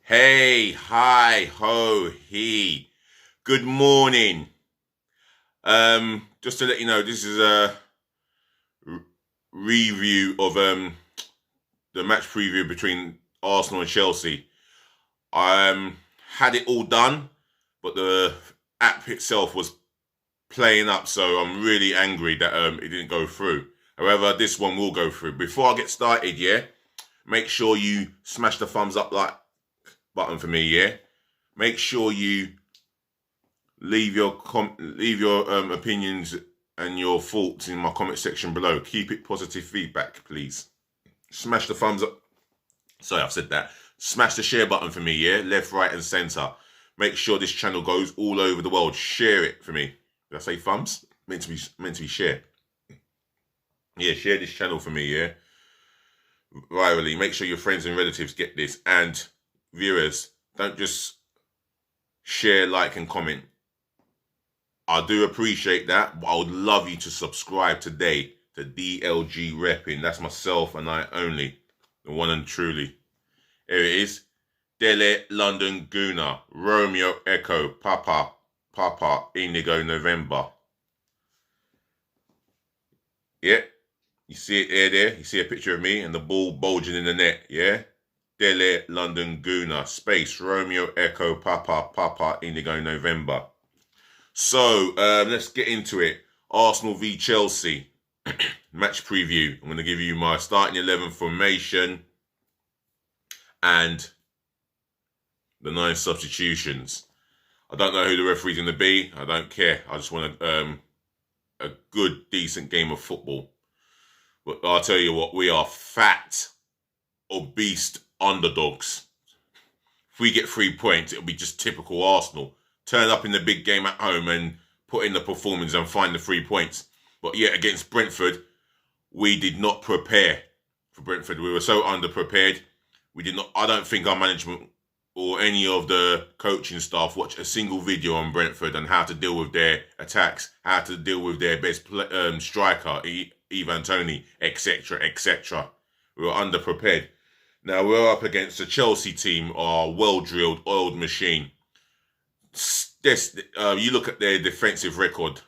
Hey, hi, ho, he. Good morning. Just to let you know, this is a r- review of the match preview between Arsenal and Chelsea. I had it all done, but the app itself was playing up, so I'm really angry that it didn't go through. However, this one will go through. Before I get started, yeah, make sure you smash the thumbs up like button for me, yeah. Make sure you leave your opinions and your thoughts in my comment section below. Keep it positive feedback, please. Smash the thumbs up. Sorry, I've said that. Smash the share button for me, yeah? Left, right, and center. Make sure this channel goes all over the world. Share it for me. Did I say thumbs? Meant to be share. Yeah, share this channel for me, yeah? Virally. Make sure your friends and relatives get this. And viewers, don't just share, like, and comment. I do appreciate that, but I would love you to subscribe today to DLG Repping. That's myself and I only, the one and truly. Here it is. Dele London Guna, Romeo Echo, Papa, Indigo November. Yeah, you see it there. You see a picture of me and the ball bulging in the net, yeah? Dele London Guna, space, Romeo Echo, Papa, Indigo November. So let's get into it. Arsenal v Chelsea match preview. I'm going to give you my starting 11 formation and the 9 substitutions. I don't know who the referee's going to be. I don't care. I just want a good, decent game of football. But I'll tell you what, we are fat, obese underdogs. If we get 3 points, it'll be just typical Arsenal. Turn up in the big game at home and put in the performance and find the 3 points. But yet against Brentford, we did not prepare for Brentford. We were so underprepared. We did not. I don't think our management or any of the coaching staff watched a single video on Brentford and how to deal with their attacks, how to deal with their best striker, Ivan Toney, etc., etc. We were underprepared. Now we're up against a Chelsea team, our well-drilled, oiled machine. You look at their defensive record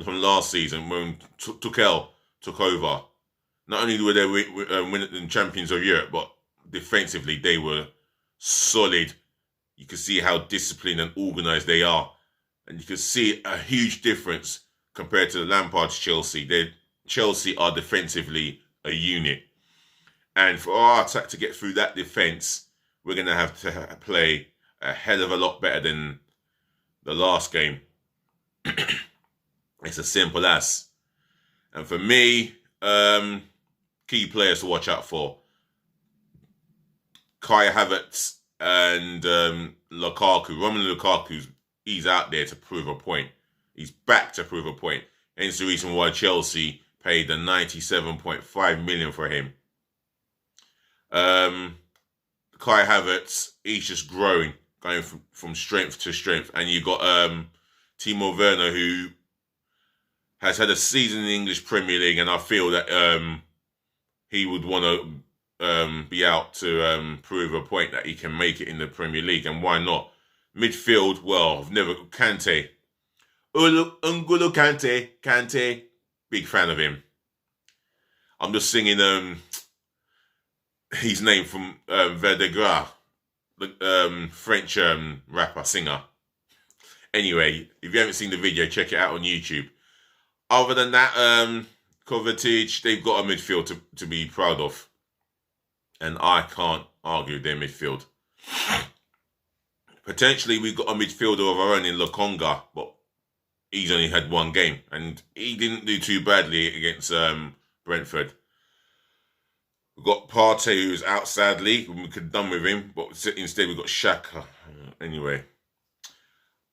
from last season when Tuchel took over. Not only were they winning champions of Europe, but defensively they were solid. You can see how disciplined and organised they are, and you can see a huge difference compared to Lampard's Chelsea. Chelsea are defensively a unit, and for our attack to get through that defence, we're going to have to play a hell of a lot better than the last game. It's as simple as. And for me, key players to watch out for: Kai Havertz and Lukaku. Romelu Lukaku, he's out there to prove a point. He's back to prove a point. Hence the reason why Chelsea paid the 97.5 million for him. Kai Havertz, he's just growing, going from strength to strength. And you got Timo Werner, who has had a season in the English Premier League, and I feel that he would want to be out to prove a point that he can make it in the Premier League, and why not? Midfield, well, I've never... Kante. N'Golo Kante, big fan of him. I'm just singing his name from Verdegra, the French rapper, singer. Anyway, if you haven't seen the video, check it out on YouTube. Other than that, Kovacic, they've got a midfield to be proud of. And I can't argue their midfield. Potentially, we've got a midfielder of our own in Lokonga, but he's only had 1 game. And he didn't do too badly against Brentford. We've got Partey, who's out sadly. We could have done with him, but instead we've got Xhaka. Anyway,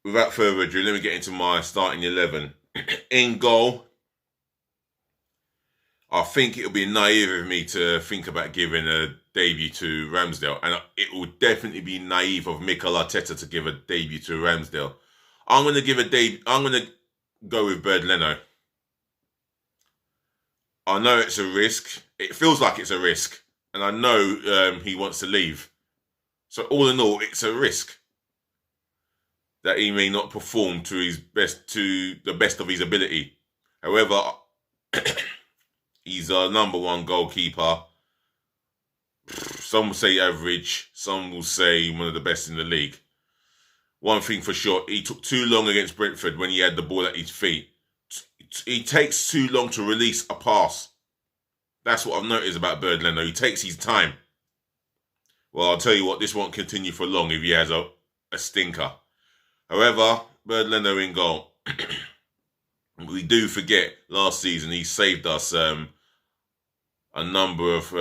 without further ado, let me get into my starting 11. In goal, I think it'll be naive of me to think about giving a debut to Ramsdale, and it will definitely be naive of Mikel Arteta to give a debut to Ramsdale. I'm going to go with Bernd Leno. I know it's a risk. It feels like it's a risk, and I know he wants to leave. So all in all, it's a risk that he may not perform to the best of his ability. However, he's our number one goalkeeper. Some will say average, some will say one of the best in the league. One thing for sure, he took too long against Brentford when he had the ball at his feet. He takes too long to release a pass. That's what I've noticed about Bernd Leno. He takes his time. Well, I'll tell you what, this won't continue for long if he has a stinker. However, Bernd Leno in goal. We do forget last season he saved us a number of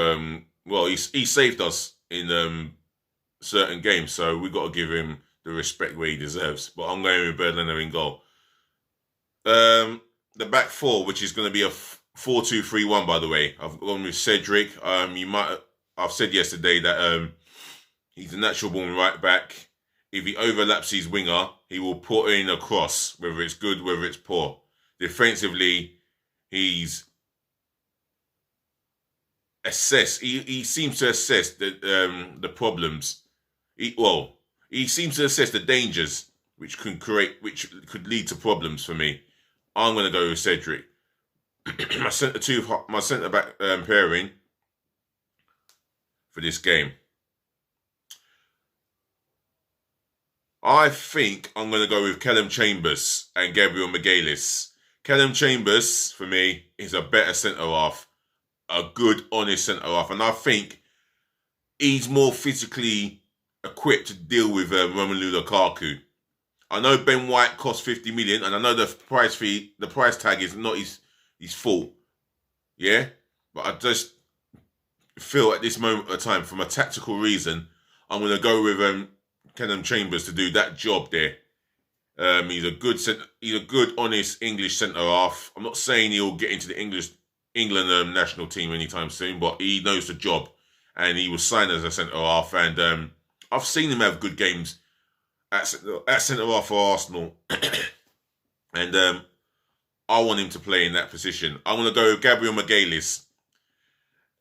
he saved us in certain games, so we've got to give him the respect where he deserves. But I'm going with Bernd Leno in goal. The back four, which is going to be a 4-2-3-1, by the way. I've gone with Cedric. I've said yesterday that he's a natural born right back. If he overlaps his winger, he will put in a cross, whether it's good, whether it's poor. Defensively, he's assessed. He seems to assess the problems. He seems to assess the dangers which could lead to problems for me. I'm going to go with Cedric. my centre back pairing for this game. I think I'm going to go with Callum Chambers and Gabriel Magalhaes. Callum Chambers, for me, is a better centre-half. A good, honest centre-half. And I think he's more physically equipped to deal with Romelu Lukaku. I know Ben White cost 50 million, and I know the price tag is not his fault. Yeah? But I just feel at this moment of time, from a tactical reason, I'm going to go with Callum Chambers to do that job there. He's a good, honest English centre half. I'm not saying he'll get into the England national team anytime soon, but he knows the job, and he was signed as a centre half. And I've seen him have good games at centre half for Arsenal, and I want him to play in that position. I'm going to go with Gabriel Magalhaes,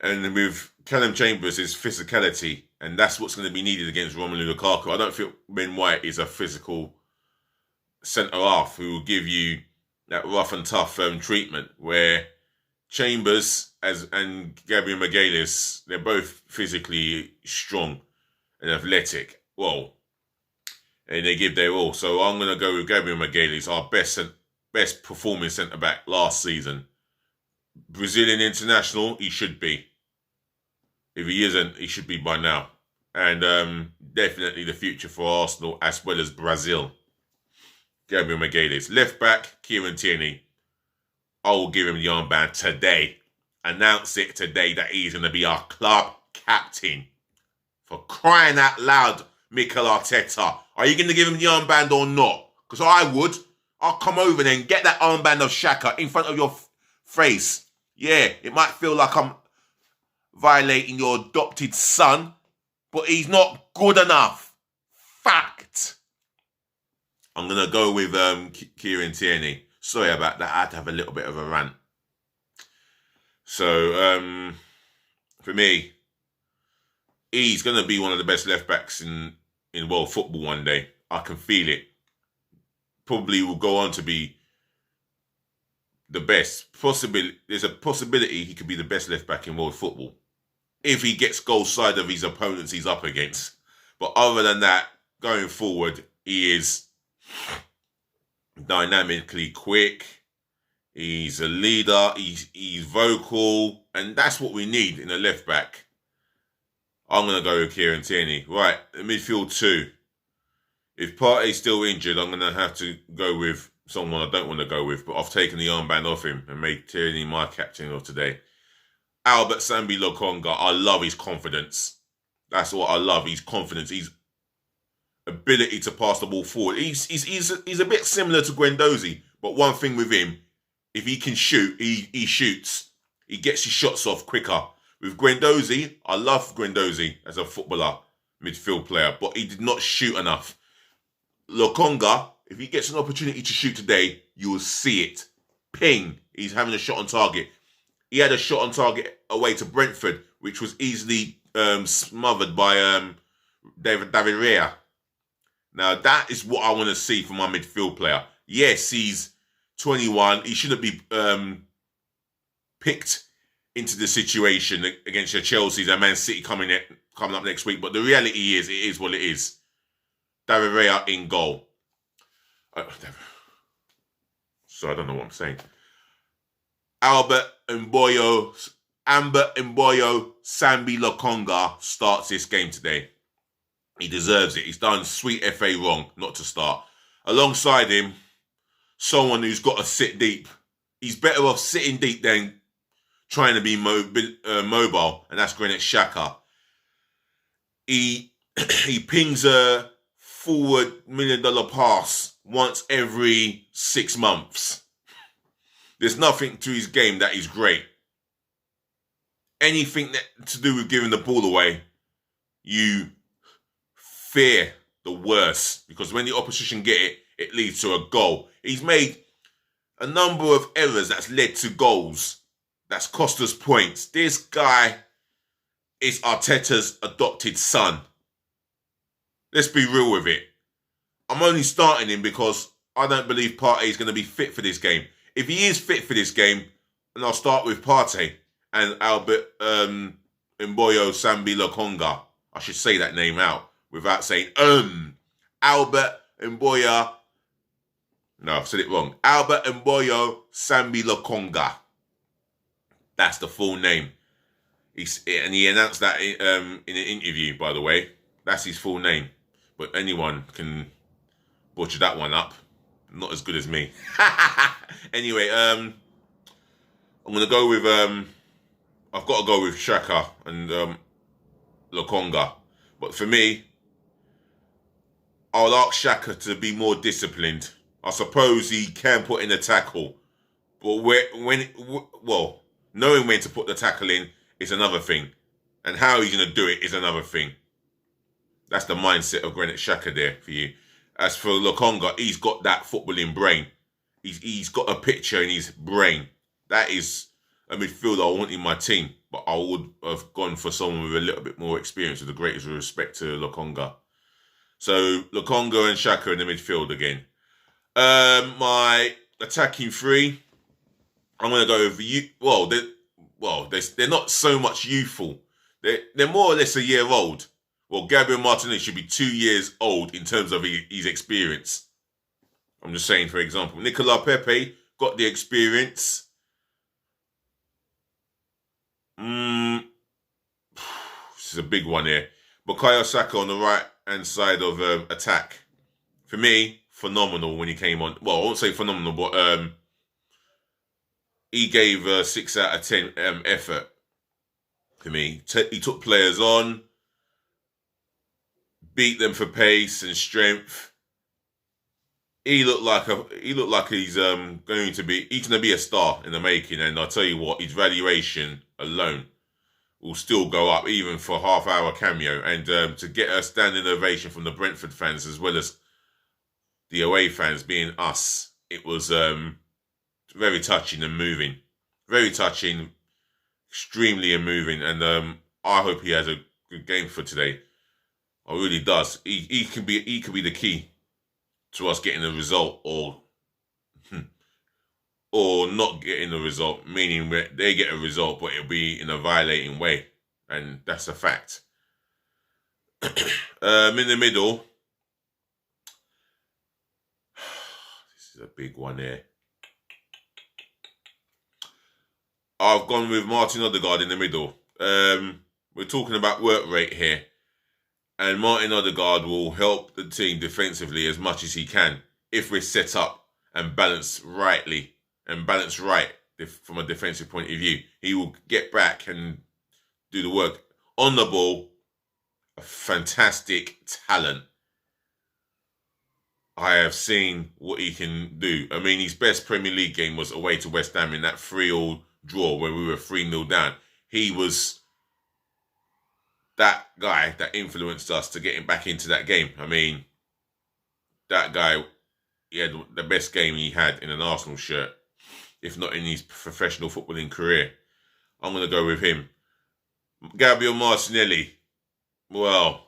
and with Callum Chambers, his physicality, and that's what's going to be needed against Romelu Lukaku. I don't feel Ben White is a physical centre-half who will give you that rough and tough treatment, where Chambers and Gabriel Magalhaes, they're both physically strong and athletic. Well, and they give their all. So I'm going to go with Gabriel Magalhaes, our best performing centre-back last season. Brazilian international, he should be. If he isn't, he should be by now. And definitely the future for Arsenal as well as Brazil. Gabriel Magalhaes. Left back, Kieran Tierney. I will give him the armband today. Announce it today that he's going to be our club captain. For crying out loud, Mikel Arteta. Are you going to give him the armband or not? Because I would. I'll come over then and get that armband of Xhaka in front of your face. Yeah, it might feel like I'm violating your adopted son, but he's not good enough. Fact. I'm going to go with Kieran Tierney. Sorry about that. I had to have a little bit of a rant. So, for me, he's going to be one of the best left-backs in world football one day. I can feel it. Probably will go on to be the best. There's a possibility he could be the best left-back in world football if he gets goal side of his opponents he's up against. But other than that, going forward, he is dynamically quick. He's a leader. He's vocal. And that's what we need in a left-back. I'm going to go with Kieran Tierney. Right, midfield 2. If Partey's still injured, I'm going to have to go with someone I don't want to go with, but I've taken the armband off him and made Tierney my captain of today. Albert Sambi Lokonga, I love his confidence. That's what I love, his confidence, his ability to pass the ball forward. He's a bit similar to Guendouzi, but one thing with him, if he can shoot, he shoots. He gets his shots off quicker. With Guendouzi, I love Guendouzi as a footballer, midfield player, but he did not shoot enough. Lokonga, if he gets an opportunity to shoot today, you will see it. Ping, he's having a shot on target. He had a shot on target away to Brentford, which was easily smothered by David Raya. Now, that is what I want to see from my midfield player. Yes, he's 21. He shouldn't be picked into the situation against your Chelsea's and Man City coming up next week. But the reality is, it is what it is. David Raya in goal. So I don't know what I'm saying. Amber Mboyo Sambi Lokonga starts this game today. He deserves it. He's done sweet FA wrong not to start. Alongside him, someone who's got to sit deep. He's better off sitting deep than trying to be mobile, and that's Granit Xhaka. He pings a forward $1 million pass once every 6 months. There's nothing to his game that is great. Anything to do with giving the ball away, you fear the worst, because when the opposition get it, it leads to a goal. He's made a number of errors that's led to goals. That's cost us points. This guy is Arteta's adopted son. Let's be real with it. I'm only starting him because I don't believe Partey is going to be fit for this game. If he is fit for this game, then I'll start with Partey and Albert Mboyo Sambi Lokonga. I should say that name out without saying Albert Mboya. No, I've said it wrong. Albert Mboyo Sambi Lokonga. That's the full name. And he announced that in an interview, by the way. That's his full name. But anyone can butcher that one up. Not as good as me. Anyway, I'm going to go with... I've got to go with Xhaka and Lokonga. But for me, I'll ask Xhaka to be more disciplined. I suppose he can put in a tackle. But knowing when to put the tackle in is another thing. And how he's going to do it is another thing. That's the mindset of Granit Xhaka there for you. As for Lokonga, he's got that footballing brain. He's got a picture in his brain. That is a midfielder I want in my team. But I would have gone for someone with a little bit more experience, with the greatest respect to Lokonga. So Lokonga and Xhaka in the midfield again. My attacking three, I'm going to go with you. They're not so much youthful. They're more or less a year old. Well, Gabriel Martinelli should be 2 years old in terms of his experience. I'm just saying, for example, Nicolas Pepe got the experience. This is a big one here. Bukayo Saka on the right-hand side of attack. For me, phenomenal when he came on. Well, I won't say phenomenal, but he gave a 6 out of 10 effort for me. He took players on, beat them for pace and strength. He looked like he's going to be a star in the making. And I'll tell you what, his valuation alone will still go up, even for half-hour cameo. And to get a standing ovation from the Brentford fans as well as the away fans, being us, it was very touching and moving. Very touching, extremely moving. And I hope he has a good game for today. I really does. He could be the key to us getting a result or not getting a result, meaning they get a result, but it'll be in a violating way. And that's a fact. In the middle, this is a big one here. I've gone with Martin Odegaard in the middle. We're talking about work rate here. And Martin Odegaard will help the team defensively as much as he can if we're set up and balanced right from a defensive point of view. He will get back and do the work. On the ball, a fantastic talent. I have seen what he can do. I mean, his best Premier League game was away to West Ham in that 3-3 draw when we were 3-0 down. He was that guy that influenced us to getting back into that game. I mean, that guy, he had the best game he had in an Arsenal shirt, if not in his professional footballing career. I'm going to go with him. Gabriel Martinelli. Well,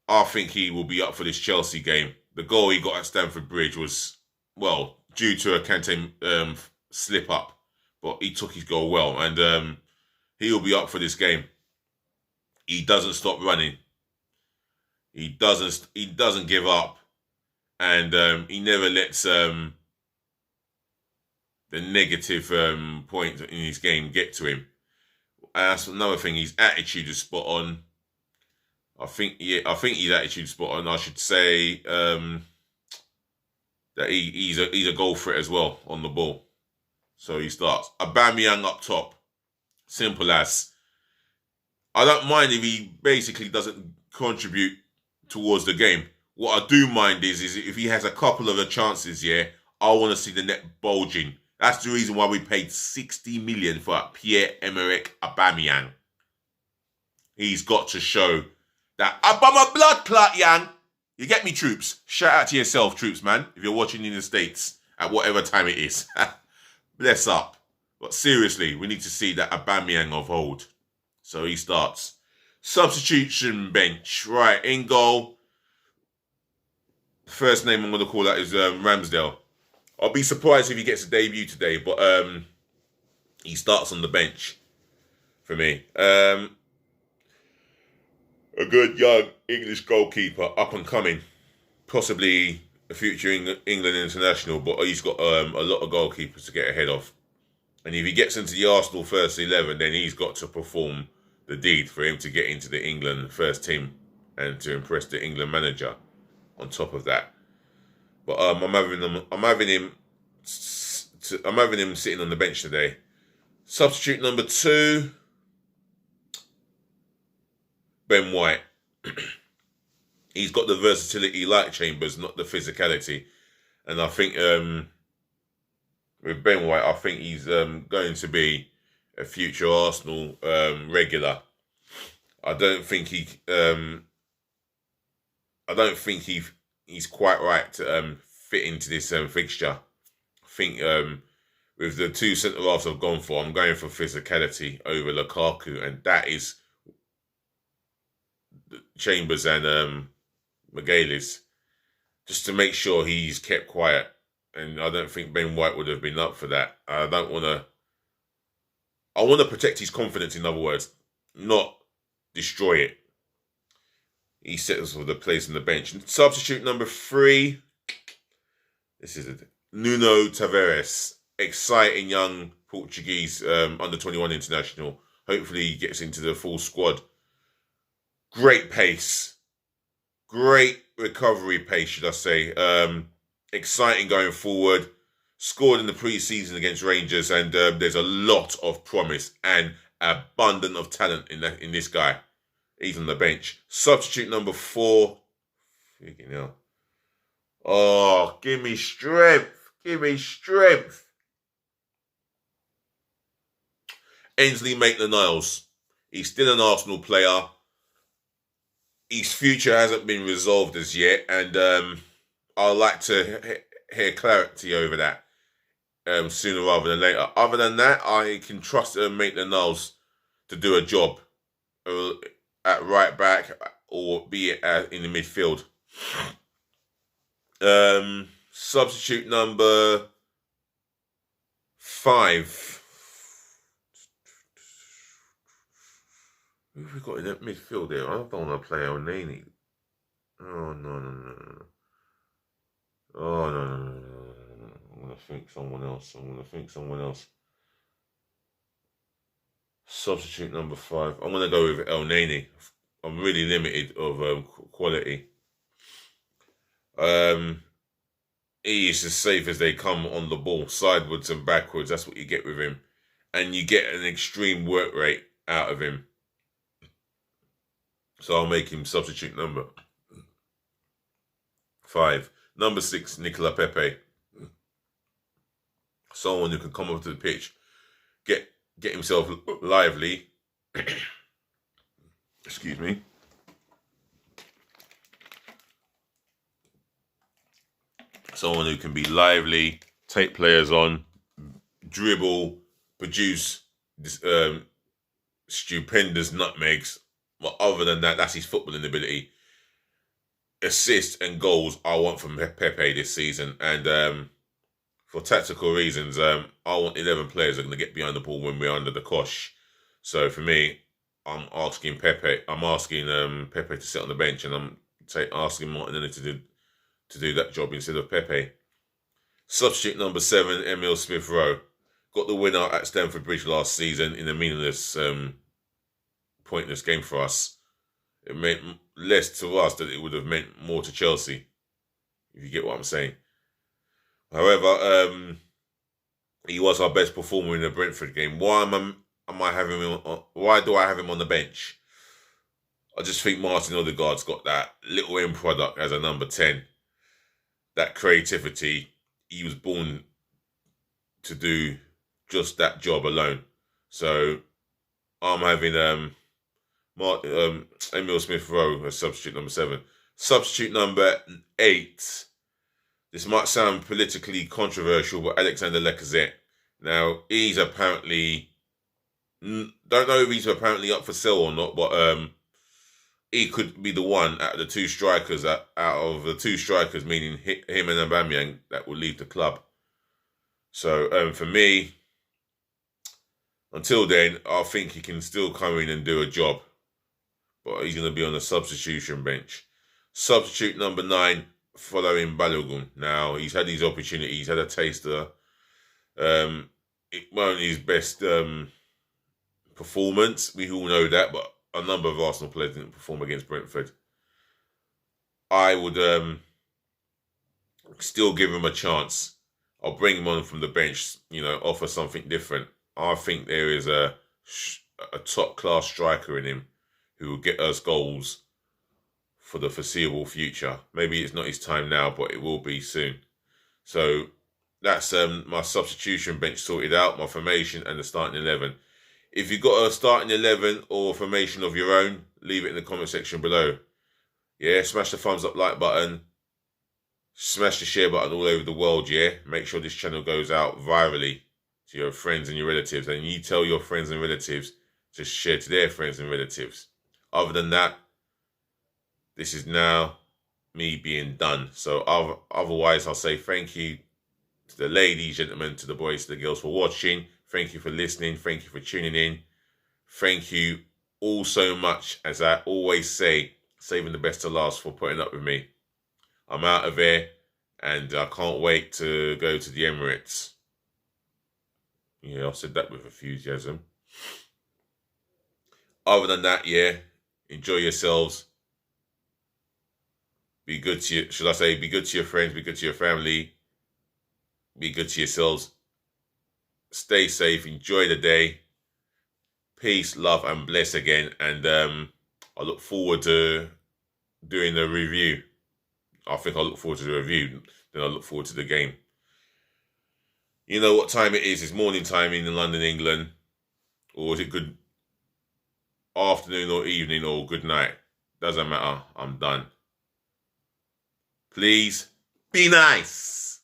I think he will be up for this Chelsea game. The goal he got at Stamford Bridge was, well, due to a Kante slip up, but he took his goal well, and he'll be up for this game. He doesn't stop running. He doesn't give up, and he never lets the negative point in his game get to him. And that's another thing. His attitude is spot on. I think his attitude is spot on. I should say that he's a goal threat as well on the ball. So he starts. Aubameyang up top. Simple as. I don't mind if he basically doesn't contribute towards the game. What I do mind is if he has a couple of the chances, I want to see the net bulging. That's the reason why we paid 60 million for Pierre-Emerick Aubameyang. He's got to show that I'm a blood clot, Yang. You get me, troops? Shout out to yourself, troops, man, if you're watching in the States at whatever time it is. Bless up. But seriously, we need to see that Aubameyang of old. So he starts. Substitution bench. Right, in goal. The first name I'm going to call out is Ramsdale. I'll be surprised if he gets a debut today, but he starts on the bench for me. A good young English goalkeeper, up and coming. Possibly a future England international, but he's got a lot of goalkeepers to get ahead of. And if he gets into the Arsenal first 11, then he's got to perform the deed for him to get into the England first team and to impress the England manager on top of that. But I'm having him sitting on the bench today. Substitute number 2, Ben White. He's got the versatility like Chambers, not the physicality. And I think with Ben White, I think he's going to be a future Arsenal regular. I don't think he's quite right to fit into this fixture. I think with the 2 centre-halves I've gone for, I'm going for physicality over Lukaku, and that is Chambers and McGallis, just to make sure he's kept quiet. And I don't think Ben White would have been up for that. I want to protect his confidence, in other words, not destroy it. He settles for the place on the bench. Substitute number 3. This is it. Nuno Tavares. Exciting young Portuguese under-21 international. Hopefully he gets into the full squad. Great pace. Great recovery pace, should I say. Exciting going forward. Scored in the pre-season against Rangers, and there's a lot of promise and abundant of talent in this guy. He's on the bench. Substitute number 4. Freaking hell. Oh, give me strength. Give me strength. Ainsley Maitland-Niles. He's still an Arsenal player. His future hasn't been resolved as yet, and I'd like to hear clarity over that sooner rather than later. Other than that, I can trust Maitland-Niles to do a job at right back or be it in the midfield. Substitute number 5. Who have we got in that midfield there? I don't want to play Elneny. Oh, no. Oh, no. I'm going to think someone else. Substitute number 5. I'm going to go with Elneny. I'm really limited of quality. He is as safe as they come on the ball, sideways and backwards. That's what you get with him. And you get an extreme work rate out of him. So I'll make him substitute number 5. Number 6, Nicola Pepe. Someone who can come up to the pitch, get himself lively. Excuse me. Someone who can be lively, take players on, dribble, produce stupendous nutmegs. But other than that, that's his footballing ability. assists and goals I want from Pepe this season. And for tactical reasons, I want 11 players that are going to get behind the ball when we're under the cosh. So for me, I'm asking Pepe. I'm asking Pepe to sit on the bench, and I'm asking Martinelli to do that job instead of Pepe. Substitute number 7, Emile Smith Rowe, got the winner at Stamford Bridge last season in a meaningless, pointless game for us. It meant less to us than it would have meant more to Chelsea, if you get what I'm saying. However, he was our best performer in the Brentford game. Why do I have him on the bench? I just think Martin Odegaard's got that little end product as a number 10. That creativity. He was born to do just that job alone. So I'm having Emile Smith Rowe as substitute number 7. Substitute number 8. This might sound politically controversial, but Alexander Lacazette. Now, he's apparently, don't know if he's apparently up for sale or not, but he could be the one out of the two strikers, meaning him and Aubameyang, that will leave the club. So for me, until then, I think he can still come in and do a job, but he's going to be on the substitution bench. Substitute number 9, following Balogun. Now, he's had his opportunities, he's had a taster. It wasn't his best performance, we all know that, but a number of Arsenal players didn't perform against Brentford. I would still give him a chance. I'll bring him on from the bench, offer something different. I think there is a top-class striker in him who will get us goals for the foreseeable future. Maybe it's not his time now, but it will be soon. So that's my substitution bench sorted out, my formation and the starting 11. If you've got a starting 11 or formation of your own, leave it in the comment section below. Yeah, smash the thumbs up like button. Smash the share button all over the world, yeah? Make sure this channel goes out virally to your friends and your relatives. And you tell your friends and relatives to share to their friends and relatives. Other than that, this is now me being done. So otherwise, I'll say thank you to the ladies, gentlemen, to the boys, to the girls for watching. Thank you for listening. Thank you for tuning in. Thank you all so much. As I always say, saving the best to last, for putting up with me. I'm out of here, and I can't wait to go to the Emirates. Yeah, I said that with enthusiasm. Other than that, yeah, enjoy yourselves. Be good to you. Should I say, be good to your friends, be good to your family, be good to yourselves. Stay safe, enjoy the day. Peace, love, and bless again. And I look forward to doing the review. I think I look forward to the review, then I look forward to the game. You know what time it is? It's morning time in London, England. Or is it good afternoon or evening or good night? Doesn't matter. I'm done. Please be nice.